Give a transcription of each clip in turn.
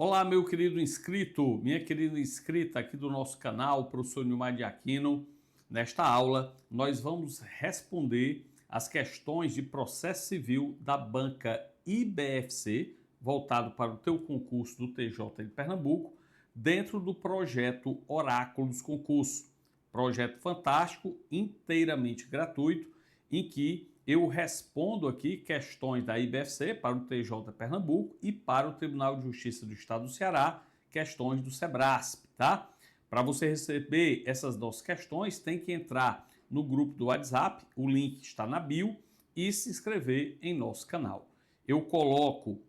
Olá, meu querido inscrito, minha querida inscrita aqui do nosso canal, professor Nilmar de Aquino. Nesta aula, nós vamos responder as questões de processo civil da banca IBFC, voltado para o teu concurso do TJ de Pernambuco, dentro do projeto Oráculo dos Concursos. Projeto fantástico, inteiramente gratuito, em que eu respondo aqui questões da IBFC para o TJ Pernambuco e para o Tribunal de Justiça do Estado do Ceará, questões do Sebrasp, tá? Para você receber essas nossas questões, tem que entrar no grupo do WhatsApp, o link está na bio, e se inscrever em nosso canal. Eu coloco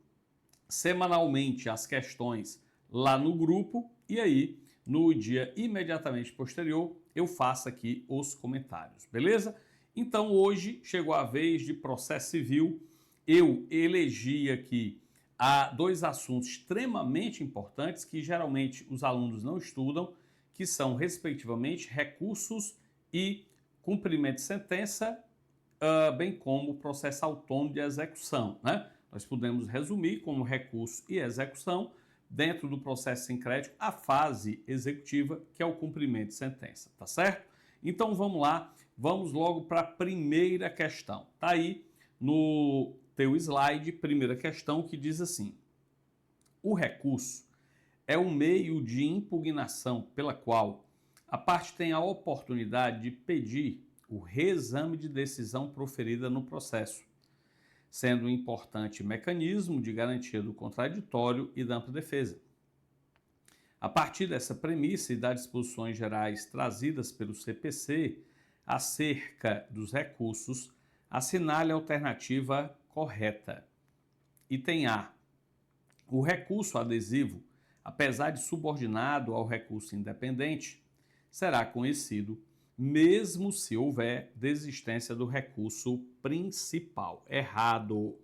semanalmente as questões lá no grupo e aí, no dia imediatamente posterior, eu faço aqui os comentários, beleza? Então hoje chegou a vez de processo civil. Eu elegi aqui dois assuntos extremamente importantes que geralmente os alunos não estudam, que são respectivamente recursos e cumprimento de sentença, bem como processo autônomo de execução, né? Nós podemos resumir como recurso e execução dentro do processo sincrético a fase executiva, que é o cumprimento de sentença, tá certo? Então vamos lá, vamos logo para a primeira questão. Tá aí no teu slide, primeira questão que diz assim: o recurso é o meio de impugnação pela qual a parte tem a oportunidade de pedir o reexame de decisão proferida no processo, sendo um importante mecanismo de garantia do contraditório e da ampla defesa. A partir dessa premissa e das disposições gerais trazidas pelo CPC acerca dos recursos, assinale a alternativa correta. Item A. O recurso adesivo, apesar de subordinado ao recurso independente, será conhecido mesmo se houver desistência do recurso principal. Errado.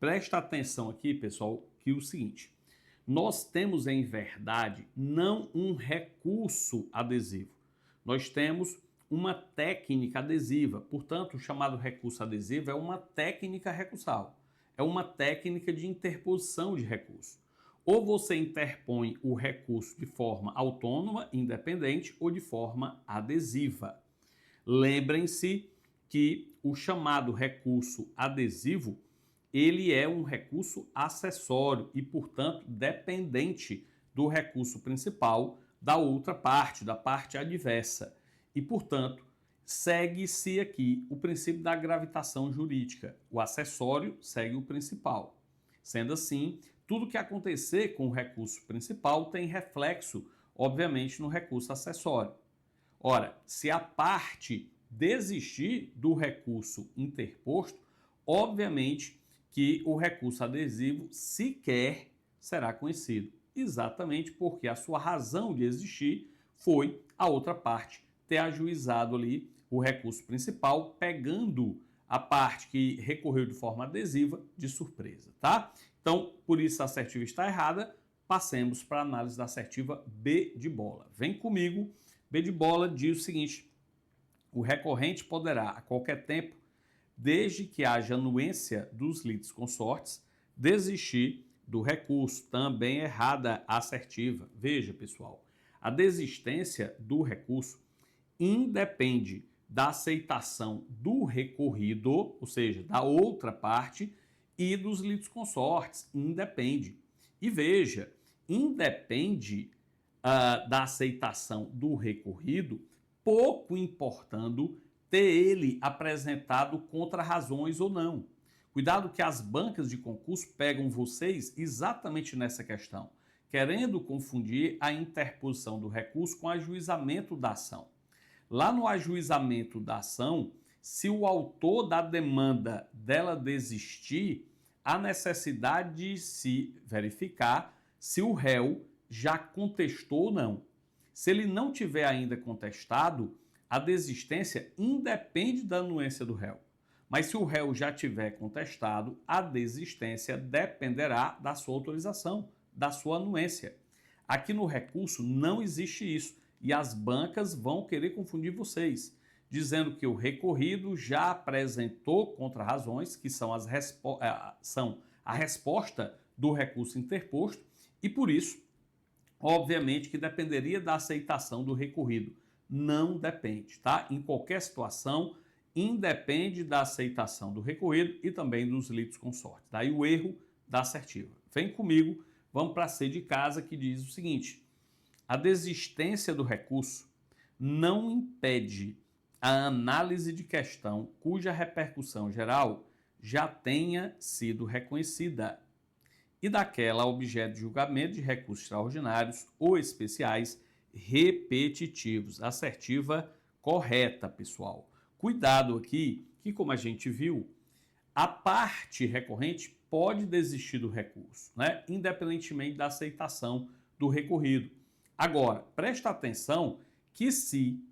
Presta atenção aqui, pessoal, que é o seguinte: nós temos, em verdade, não um recurso adesivo. Nós temos uma técnica adesiva. Portanto, o chamado recurso adesivo é uma técnica recursal. É uma técnica de interposição de recurso. Ou você interpõe o recurso de forma autônoma, independente, ou de forma adesiva. Lembrem-se que o chamado recurso adesivo, ele é um recurso acessório e, portanto, dependente do recurso principal da outra parte, da parte adversa. E, portanto, segue-se aqui o princípio da gravitação jurídica. O acessório segue o principal. Sendo assim, tudo que acontecer com o recurso principal tem reflexo, obviamente, no recurso acessório. Ora, se a parte desistir do recurso interposto, obviamente que o recurso adesivo sequer será conhecido. Exatamente porque a sua razão de existir foi a outra parte ter ajuizado ali o recurso principal, pegando a parte que recorreu de forma adesiva de surpresa, tá? Então, por isso a assertiva está errada. Passemos para a análise da assertiva B de bola. Vem comigo. B de bola diz o seguinte: o recorrente poderá, a qualquer tempo, desde que haja anuência dos litisconsortes, desistir do recurso. Também errada a assertiva. Veja, pessoal, a desistência do recurso independe da aceitação do recorrido, ou seja, da outra parte, e dos litisconsortes. Independe. E veja, independe da aceitação do recorrido, pouco importando ter ele apresentado contra-razões ou não. Cuidado que as bancas de concurso pegam vocês exatamente nessa questão, querendo confundir a interposição do recurso com o ajuizamento da ação. Lá no ajuizamento da ação, se o autor da demanda dela desistir, há necessidade de se verificar se o réu já contestou ou não. Se ele não tiver ainda contestado, a desistência independe da anuência do réu. Mas se o réu já tiver contestado, a desistência dependerá da sua autorização, da sua anuência. Aqui no recurso não existe isso e as bancas vão querer confundir vocês, dizendo que o recorrido já apresentou contra-razões, que são a resposta do recurso interposto, E por isso, obviamente que dependeria da aceitação do recorrido. Não depende, tá? Em qualquer situação, independe da aceitação do recorrido e também dos litis consortes. Daí o erro da assertiva. Vem comigo, vamos para a C de casa, que diz o seguinte: a desistência do recurso não impede a análise de questão cuja repercussão geral já tenha sido reconhecida e daquela objeto de julgamento de recursos extraordinários ou especiais repetitivos. Assertiva correta, pessoal. Cuidado aqui, que como a gente viu, a parte recorrente pode desistir do recurso, né? Independentemente da aceitação do recorrido. Agora, presta atenção que se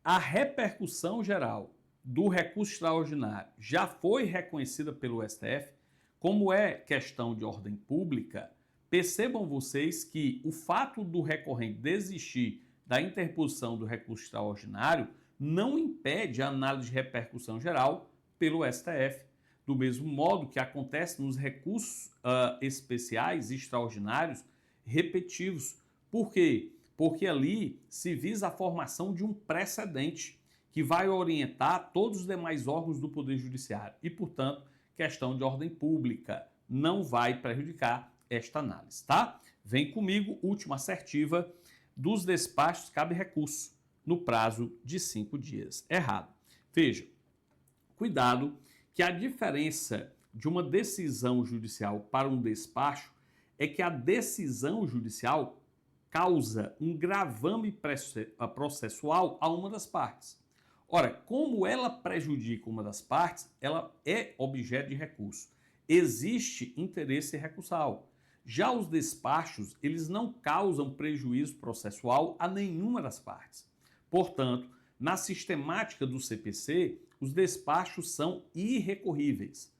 a repercussão geral do recurso extraordinário já foi reconhecida pelo STF, como é questão de ordem pública, percebam vocês que o fato do recorrente desistir da interposição do recurso extraordinário não impede a análise de repercussão geral pelo STF. Do mesmo modo que acontece nos recursos especiais e extraordinários repetitivos. Por quê? Porque ali se visa a formação de um precedente que vai orientar todos os demais órgãos do Poder Judiciário e, portanto, questão de ordem pública não vai prejudicar esta análise, tá? Vem comigo, última assertiva: dos despachos cabe recurso no prazo de 5 dias. Errado. Veja, cuidado que a diferença de uma decisão judicial para um despacho é que a decisão judicial causa um gravame processual a uma das partes. Ora, como ela prejudica uma das partes, ela é objeto de recurso. Existe interesse recursal. Já os despachos, eles não causam prejuízo processual a nenhuma das partes. Portanto, na sistemática do CPC, os despachos são irrecorríveis.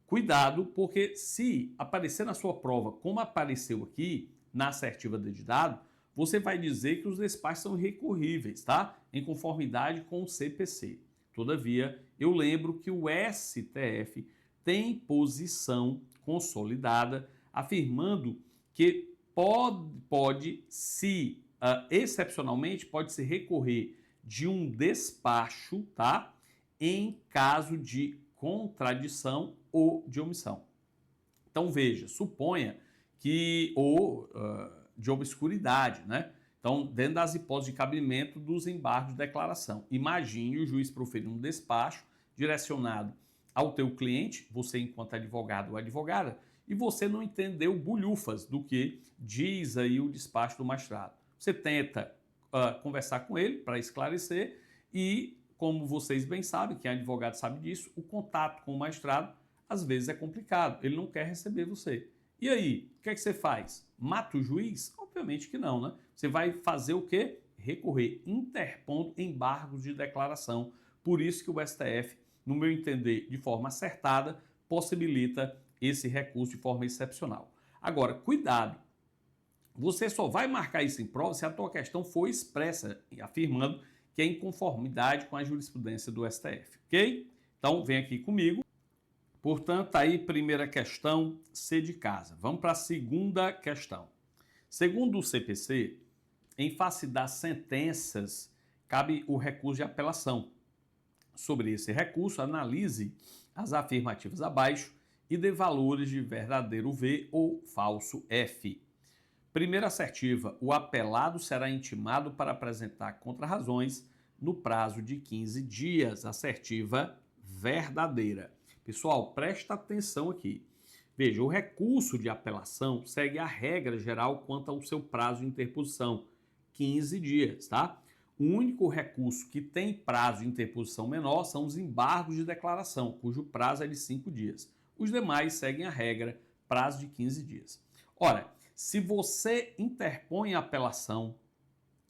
Cuidado, porque se aparecer na sua prova, como apareceu aqui, na assertiva dedidado, você vai dizer que os despachos são irrecorríveis, tá? Em conformidade com o CPC. Todavia, eu lembro que o STF tem posição consolidada afirmando que excepcionalmente, pode se recorrer de um despacho, tá? Em caso de contradição ou de omissão. Então, veja, suponha que, de obscuridade, né? Então, dentro das hipóteses de cabimento dos embargos de declaração. Imagine o juiz proferir um despacho direcionado ao teu cliente, você enquanto advogado ou advogada, e você não entendeu bulhufas do que diz aí o despacho do magistrado. Você tenta conversar com ele para esclarecer e, como vocês bem sabem, quem é advogado sabe disso, o contato com o magistrado às vezes é complicado, ele não quer receber você. E aí, o que é que você faz? Mata o juiz? Obviamente que não, né? Você vai fazer o quê? Recorrer, interpondo embargos de declaração. Por isso que o STF, no meu entender, de forma acertada, possibilita esse recurso de forma excepcional. Agora, cuidado, você só vai marcar isso em prova se a tua questão for expressa, afirmando que é em conformidade com a jurisprudência do STF, ok? Então, vem aqui comigo. Portanto, aí, primeira questão, C de casa. Vamos para a segunda questão. Segundo o CPC, em face das sentenças, cabe o recurso de apelação. Sobre esse recurso, analise as afirmativas abaixo e dê valores de verdadeiro V ou falso F. Primeira assertiva: o apelado será intimado para apresentar contrarrazões no prazo de 15 dias. Assertiva verdadeira. Pessoal, presta atenção aqui. Veja, o recurso de apelação segue a regra geral quanto ao seu prazo de interposição, 15 dias, tá? O único recurso que tem prazo de interposição menor são os embargos de declaração, cujo prazo é de 5 dias. Os demais seguem a regra, prazo de 15 dias. Ora, se você interpõe a apelação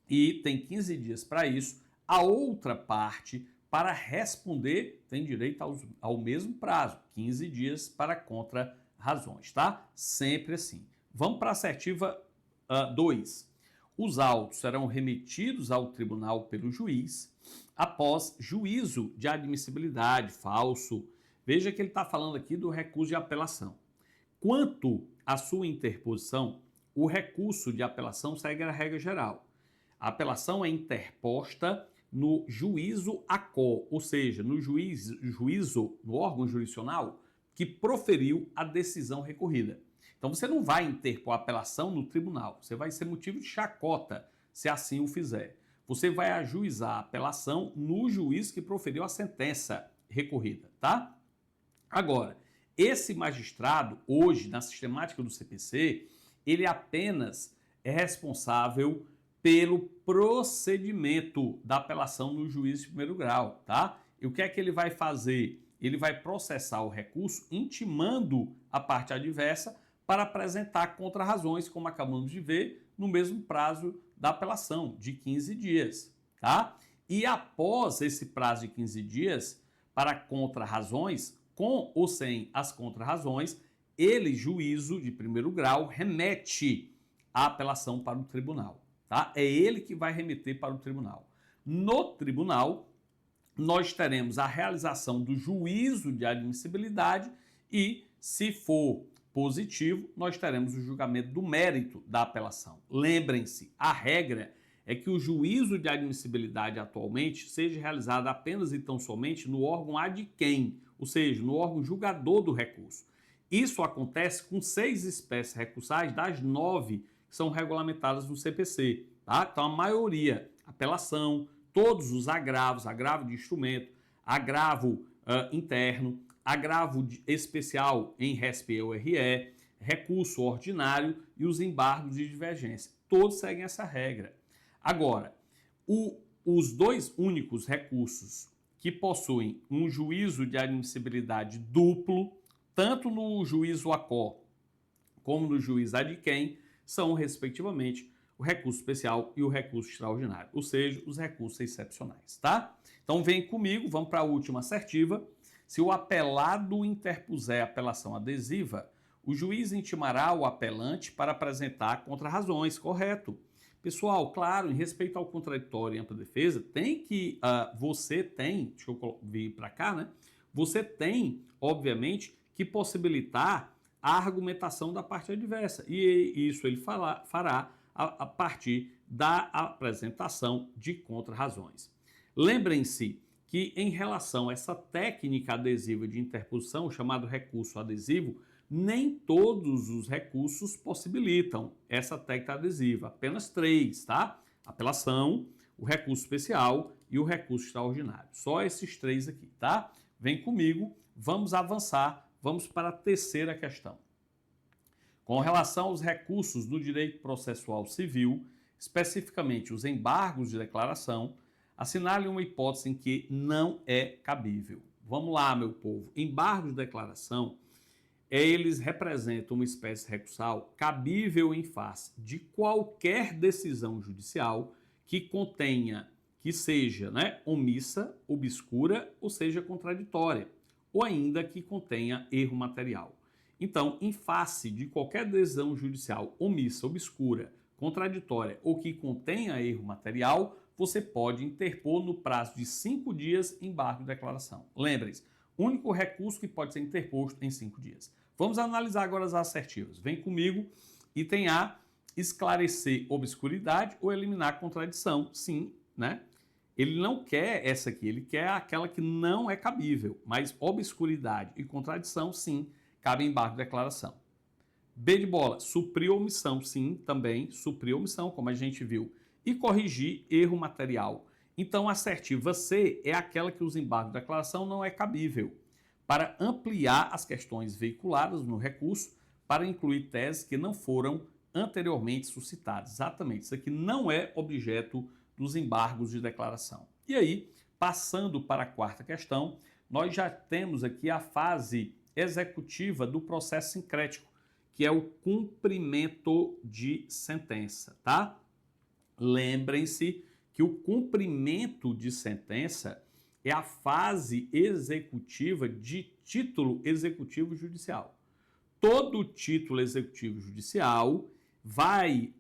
e tem 15 dias para isso, a outra parte, para responder, tem direito ao mesmo prazo, 15 dias para contra-razões, tá? Sempre assim. Vamos para a assertiva 2. Os autos serão remetidos ao tribunal pelo juiz após juízo de admissibilidade, falso. Veja que ele está falando aqui do recurso de apelação. Quanto à sua interposição, o recurso de apelação segue a regra geral. A apelação é interposta no juízo ACO, ou seja, no juízo, no órgão jurisdicional que proferiu a decisão recorrida. Então você não vai interpor a apelação no tribunal, você vai ser motivo de chacota se assim o fizer. Você vai ajuizar a apelação no juiz que proferiu a sentença recorrida, tá? Agora, esse magistrado, hoje, na sistemática do CPC, ele apenas é responsável pelo procedimento da apelação no juiz de primeiro grau, tá? E o que é que ele vai fazer? Ele vai processar o recurso intimando a parte adversa para apresentar contrarrazões, como acabamos de ver, no mesmo prazo da apelação, de 15 dias, tá? E após esse prazo de 15 dias, para contrarrazões, com ou sem as contrarrazões, ele, juízo de primeiro grau, remete a apelação para o tribunal, tá? É ele que vai remeter para o tribunal. No tribunal, nós teremos a realização do juízo de admissibilidade e, se for positivo, nós teremos o julgamento do mérito da apelação. Lembrem-se, a regra é que o juízo de admissibilidade atualmente seja realizado apenas e tão somente no órgão ad quem, ou seja, no órgão julgador do recurso. Isso acontece com 6 espécies recursais das 9 que são regulamentadas no CPC. Tá? Então, a maioria, apelação, todos os agravos, agravo de instrumento, agravo interno, agravo especial em RESP ou RE, recurso ordinário e os embargos de divergência. Todos seguem essa regra. Agora, os 2 únicos recursos que possuem um juízo de admissibilidade duplo, tanto no juízo ACO como no juízo ad quem, são, respectivamente, o recurso especial e o recurso extraordinário, ou seja, os recursos excepcionais, tá? Então vem comigo, vamos para a última assertiva. Se o apelado interpuser apelação adesiva, o juiz intimará o apelante para apresentar contrarrazões, correto? Pessoal, claro, em respeito ao contraditório e ampla defesa, deixa eu vir para cá, né? Você tem, obviamente, que possibilitar a argumentação da parte adversa. E isso ele fará a partir da apresentação de contrarrazões. Lembrem-se que, em relação a essa técnica adesiva de interposição, chamado recurso adesivo, nem todos os recursos possibilitam essa técnica adesiva, apenas 3, tá? Apelação, o recurso especial e o recurso extraordinário. Só esses 3 aqui, tá? Vem comigo, vamos avançar, vamos para a terceira questão. Com relação aos recursos no direito processual civil, especificamente os embargos de declaração, assinale uma hipótese em que não é cabível. Vamos lá, meu povo. Embargos de declaração, eles representam uma espécie recursal cabível em face de qualquer decisão judicial que contenha, que seja omissa, obscura ou seja contraditória, ou ainda que contenha erro material. Então, em face de qualquer decisão judicial omissa, obscura, contraditória ou que contenha erro material, você pode interpor no prazo de 5 dias embargo de declaração. Lembrem-se, único recurso que pode ser interposto em 5 dias. Vamos analisar agora as assertivas. Vem comigo. Item A, esclarecer obscuridade ou eliminar contradição. Sim, né? Ele não quer essa aqui, ele quer aquela que não é cabível, mas obscuridade e contradição, sim, cabe embargo de declaração. B de bola, suprir omissão, sim, também, suprir omissão, como a gente viu, e corrigir erro material. Então, a assertiva C é aquela que os embargos de declaração não é cabível, para ampliar as questões veiculadas no recurso, para incluir teses que não foram anteriormente suscitadas. Exatamente, isso aqui não é objeto dos embargos de declaração. E aí, passando para a quarta questão, nós já temos aqui a fase executiva do processo sincrético, que é o cumprimento de sentença, tá? Lembrem-se que o cumprimento de sentença é a fase executiva de título executivo judicial. Todo título executivo judicial vai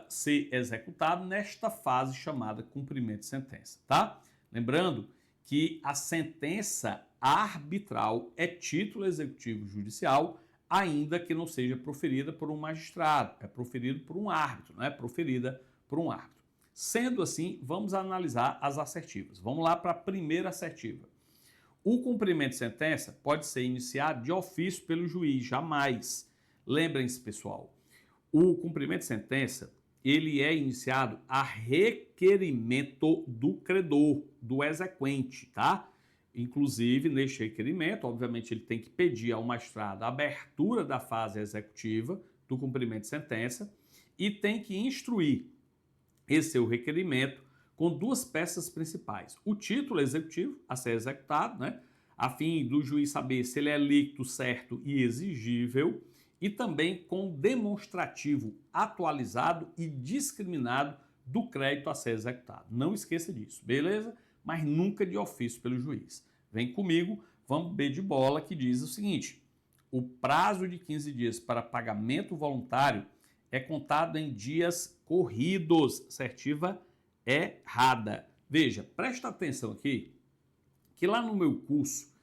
ser executado nesta fase chamada cumprimento de sentença, tá? Lembrando que a sentença arbitral é título executivo judicial ainda que não seja proferida por um magistrado, é proferido por um árbitro, não é proferida por um árbitro. Sendo assim, vamos analisar as assertivas. Vamos lá para a primeira assertiva. O cumprimento de sentença pode ser iniciado de ofício pelo juiz, jamais. Lembrem-se, pessoal, o cumprimento de sentença, ele é iniciado a requerimento do credor, do exequente, tá? Inclusive, neste requerimento, obviamente, ele tem que pedir ao magistrado a abertura da fase executiva do cumprimento de sentença e tem que instruir esse seu requerimento com duas peças principais. O título executivo a ser executado, né, a fim do juiz saber se ele é lícito, certo e exigível, e também com demonstrativo atualizado e discriminado do crédito a ser executado. Não esqueça disso, beleza? Mas nunca de ofício pelo juiz. Vem comigo, vamos B de bola, que diz o seguinte: o prazo de 15 dias para pagamento voluntário é contado em dias corridos. Assertiva errada. Veja, presta atenção aqui, que lá no meu curso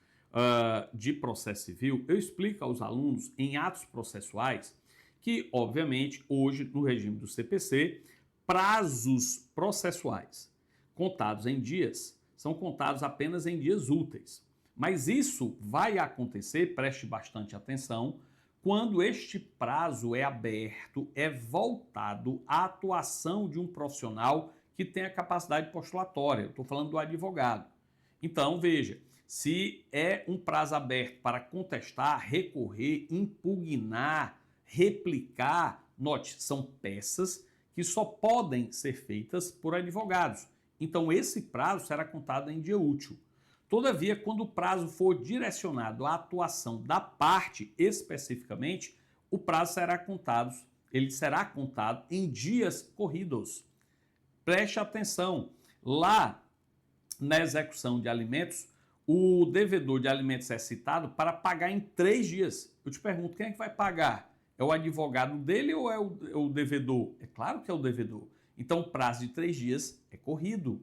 de processo civil, eu explico aos alunos em atos processuais que, obviamente, hoje, no regime do CPC, prazos processuais contados em dias são contados apenas em dias úteis. Mas isso vai acontecer, preste bastante atenção, quando este prazo é aberto, é voltado à atuação de um profissional que tem a capacidade postulatória. Eu estou falando do advogado. Então, veja, se é um prazo aberto para contestar, recorrer, impugnar, replicar, note, são peças que só podem ser feitas por advogados. Então, esse prazo será contado em dia útil. Todavia, quando o prazo for direcionado à atuação da parte especificamente, o prazo será contado em dias corridos. Preste atenção, lá na execução de alimentos, o devedor de alimentos é citado para pagar em 3 dias. Eu te pergunto, quem é que vai pagar? É o advogado dele ou é o devedor? É claro que é o devedor. Então, o prazo de 3 dias é corrido.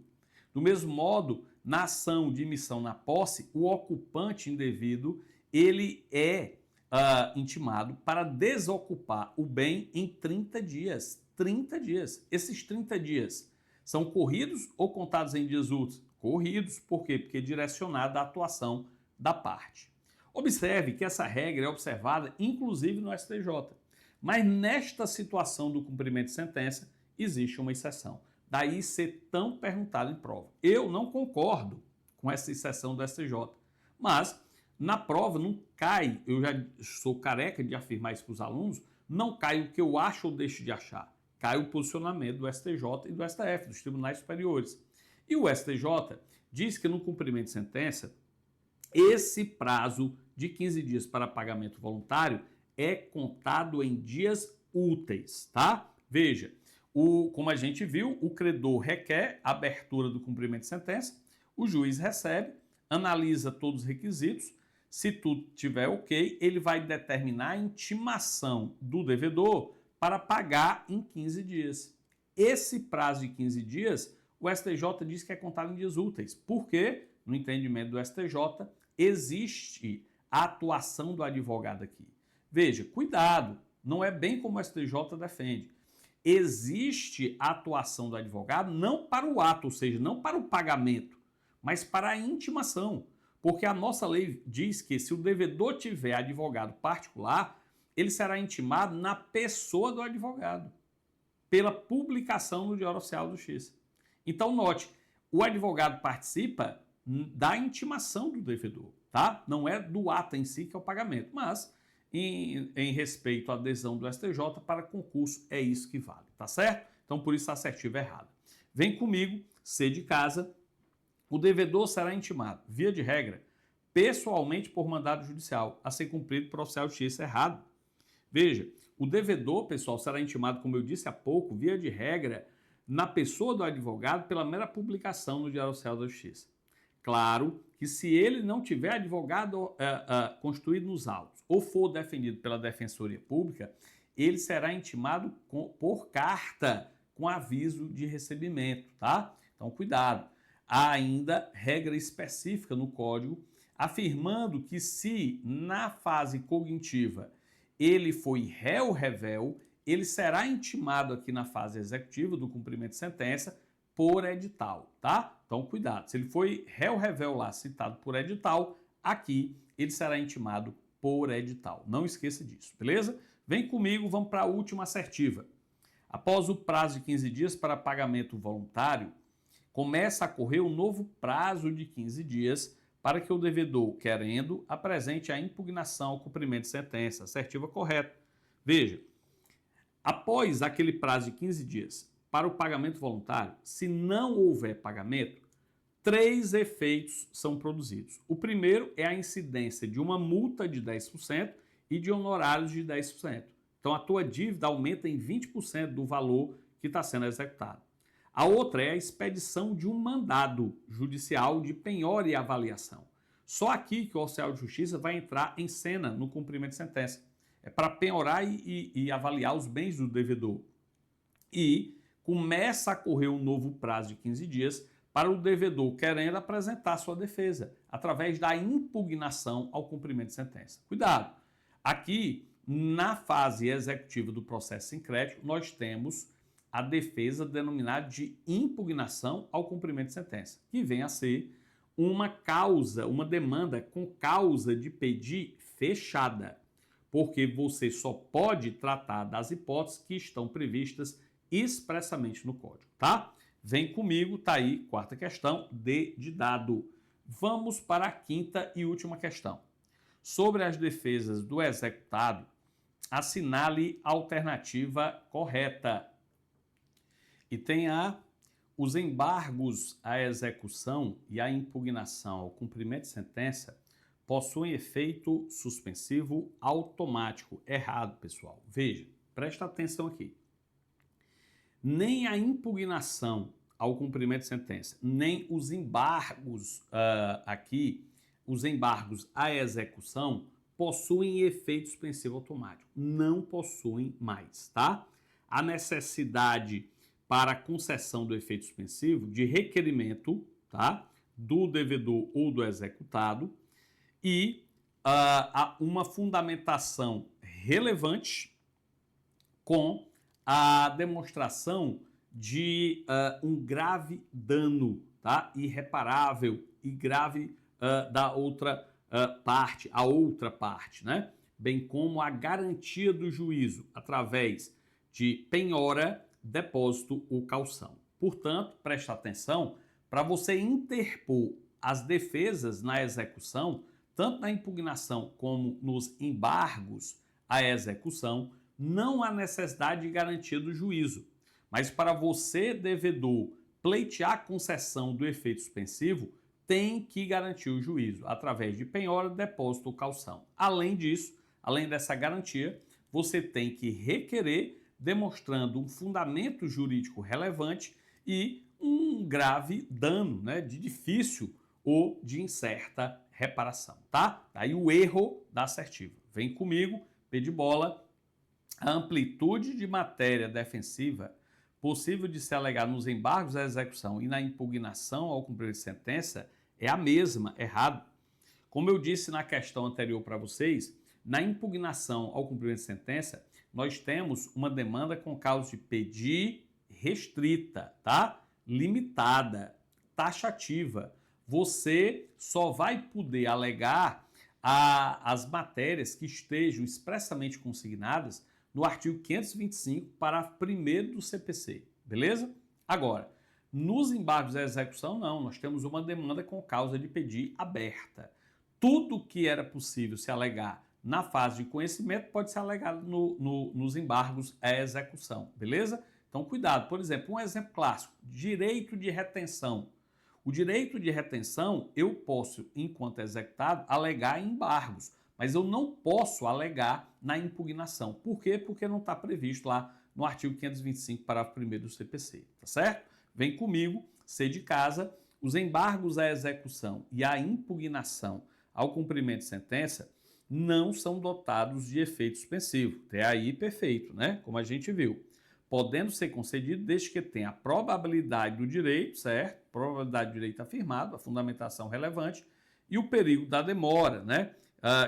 Do mesmo modo, na ação de imissão na posse, o ocupante indevido, ele é intimado para desocupar o bem em 30 dias. 30 dias. Esses 30 dias são corridos ou contados em dias úteis? Corridos. Por quê? Porque é direcionado à atuação da parte. Observe que essa regra é observada inclusive no STJ. Mas nesta situação do cumprimento de sentença, existe uma exceção. Daí ser tão perguntado em prova. Eu não concordo com essa exceção do STJ, mas na prova não cai, eu já sou careca de afirmar isso para os alunos, não cai o que eu acho ou deixo de achar. Cai o posicionamento do STJ e do STF, dos tribunais superiores. E o STJ diz que no cumprimento de sentença, esse prazo de 15 dias para pagamento voluntário é contado em dias úteis, tá? Veja, como a gente viu, o credor requer a abertura do cumprimento de sentença, o juiz recebe, analisa todos os requisitos, se tudo estiver ok, ele vai determinar a intimação do devedor para pagar em 15 dias. Esse prazo de 15 dias, o STJ diz que é contado em dias úteis, porque, no entendimento do STJ, existe a atuação do advogado aqui. Veja, cuidado, não é bem como o STJ defende. Existe a atuação do advogado não para o ato, ou seja, não para o pagamento, mas para a intimação. Porque a nossa lei diz que se o devedor tiver advogado particular, ele será intimado na pessoa do advogado, pela publicação no Diário Oficial da Justiça. Então, note, o advogado participa da intimação do devedor, tá? Não é do ato em si que é o pagamento, mas em respeito à adesão do STJ para concurso, é isso que vale, tá certo? Então, por isso a assertiva é errada. Vem comigo, C de casa, o devedor será intimado, via de regra, pessoalmente por mandado judicial, a ser cumprido por oficial de justiça errado. Veja, o devedor, pessoal, será intimado, como eu disse há pouco, via de regra, na pessoa do advogado pela mera publicação no Diário Oficial da Justiça. Claro que se ele não tiver advogado constituído nos autos ou for defendido pela Defensoria Pública, ele será intimado por carta, com aviso de recebimento, tá? Então, cuidado. Há ainda regra específica no Código, afirmando que se na fase cognitiva ele foi réu-revel, ele será intimado aqui na fase executiva do cumprimento de sentença por edital, tá? Então, cuidado. Se ele foi réu-revel lá, citado por edital, aqui ele será intimado por edital. Não esqueça disso, beleza? Vem comigo, vamos para a última assertiva. Após o prazo de 15 dias para pagamento voluntário, começa a correr um novo prazo de 15 dias para que o devedor, querendo, apresente a impugnação ao cumprimento de sentença. Assertiva correta. Veja, após aquele prazo de 15 dias para o pagamento voluntário, se não houver pagamento, 3 efeitos são produzidos. O primeiro é a incidência de uma multa de 10% e de honorários de 10%. Então, a tua dívida aumenta em 20% do valor que está sendo executado. A outra é a expedição de um mandado judicial de penhora e avaliação. Só aqui que o oficial de justiça vai entrar em cena no cumprimento de sentença. É para penhorar e avaliar os bens do devedor. E começa a correr um novo prazo de 15 dias para o devedor querendo apresentar sua defesa, através da impugnação ao cumprimento de sentença. Cuidado! Aqui, na fase executiva do processo sem crédito, nós temos a defesa denominada de impugnação ao cumprimento de sentença, que vem a ser uma causa, uma demanda com causa de pedir fechada, porque você só pode tratar das hipóteses que estão previstas expressamente no código, tá? Vem comigo, tá aí, quarta questão, D de dado. Vamos para a quinta e última questão. Sobre as defesas do executado, assinale a alternativa correta. E tem os embargos à execução e à impugnação ao cumprimento de sentença possuem efeito suspensivo automático. Errado, pessoal. Veja, presta atenção aqui. Nem a impugnação ao cumprimento de sentença, nem os embargos os embargos à execução possuem efeito suspensivo automático. Não possuem mais, tá? A necessidade para a concessão do efeito suspensivo de requerimento, tá, do devedor ou do executado e uma fundamentação relevante com a demonstração de um grave dano, tá, irreparável e grave da outra parte, a outra parte, né, bem como a garantia do juízo através de penhora, depósito ou caução. Portanto, preste atenção, para você interpor as defesas na execução, tanto na impugnação como nos embargos à execução, não há necessidade de garantia do juízo. Mas para você, devedor, pleitear a concessão do efeito suspensivo, tem que garantir o juízo através de penhora, depósito ou caução. Além disso, além dessa garantia, você tem que requerer demonstrando um fundamento jurídico relevante e um grave dano, né, de difícil ou de incerta reparação, tá? Daí o erro da assertiva. Vem comigo, P de bola. A amplitude de matéria defensiva possível de se alegar nos embargos à execução e na impugnação ao cumprimento de sentença é a mesma, errado. Como eu disse na questão anterior para vocês, na impugnação ao cumprimento de sentença, nós temos uma demanda com causa de pedir restrita, tá? Limitada, taxativa. Você só vai poder alegar as matérias que estejam expressamente consignadas no artigo 525, parágrafo 1º do CPC, beleza? Agora, nos embargos à execução, não, nós temos uma demanda com causa de pedir aberta. Tudo que era possível se alegar na fase de conhecimento pode ser alegado nos embargos à execução, beleza? Então, cuidado. Por exemplo, um exemplo clássico, direito de retenção. O direito de retenção, eu posso, enquanto executado, alegar em embargos, mas eu não posso alegar na impugnação. Por quê? Porque não está previsto lá no artigo 525, parágrafo 1º do CPC, tá certo? Vem comigo, C de casa, os embargos à execução e à impugnação ao cumprimento de sentença não são dotados de efeito suspensivo. Até aí, perfeito, né? Como a gente viu. Podendo ser concedido desde que tenha a probabilidade do direito, certo? Probabilidade do direito afirmado, a fundamentação relevante e o perigo da demora, né?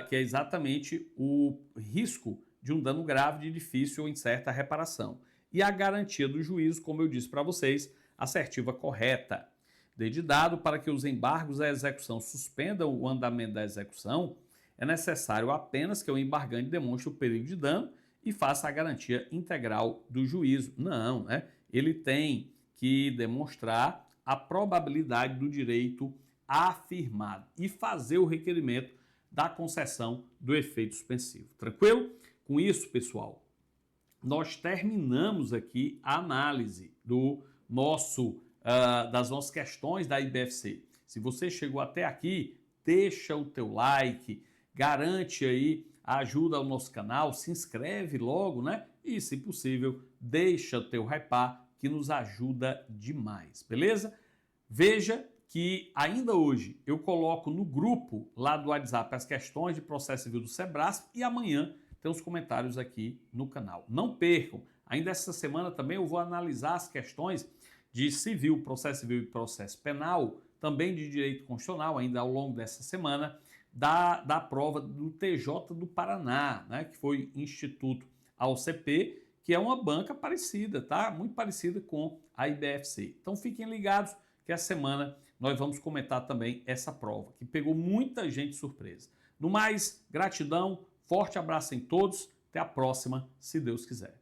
Que é exatamente o risco de um dano grave de difícil ou incerta reparação. E a garantia do juízo, como eu disse para vocês, assertiva correta. Desde dado para que os embargos à execução suspendam o andamento da execução, é necessário apenas que o embargante demonstre o perigo de dano e faça a garantia integral do juízo. Não, né? Ele tem que demonstrar a probabilidade do direito afirmado e fazer o requerimento da concessão do efeito suspensivo. Tranquilo? Com isso, pessoal, nós terminamos aqui a análise das nossas questões da IBFC. Se você chegou até aqui, deixa o teu like, garante aí a ajuda ao nosso canal, se inscreve logo, né? E, se possível, deixa o teu hypar, que nos ajuda demais, beleza? Veja que ainda hoje eu coloco no grupo lá do WhatsApp as questões de processo civil do Sebrasp e amanhã tem os comentários aqui no canal. Não percam, ainda essa semana também eu vou analisar as questões de civil, processo civil e processo penal, também de direito constitucional, ainda ao longo dessa semana, da prova do TJ do Paraná, né, que foi Instituto AOCP, que é uma banca parecida, tá? Muito parecida com a IBFC. Então fiquem ligados que essa semana nós vamos comentar também essa prova, que pegou muita gente de surpresa. No mais, gratidão, forte abraço em todos, até a próxima, se Deus quiser.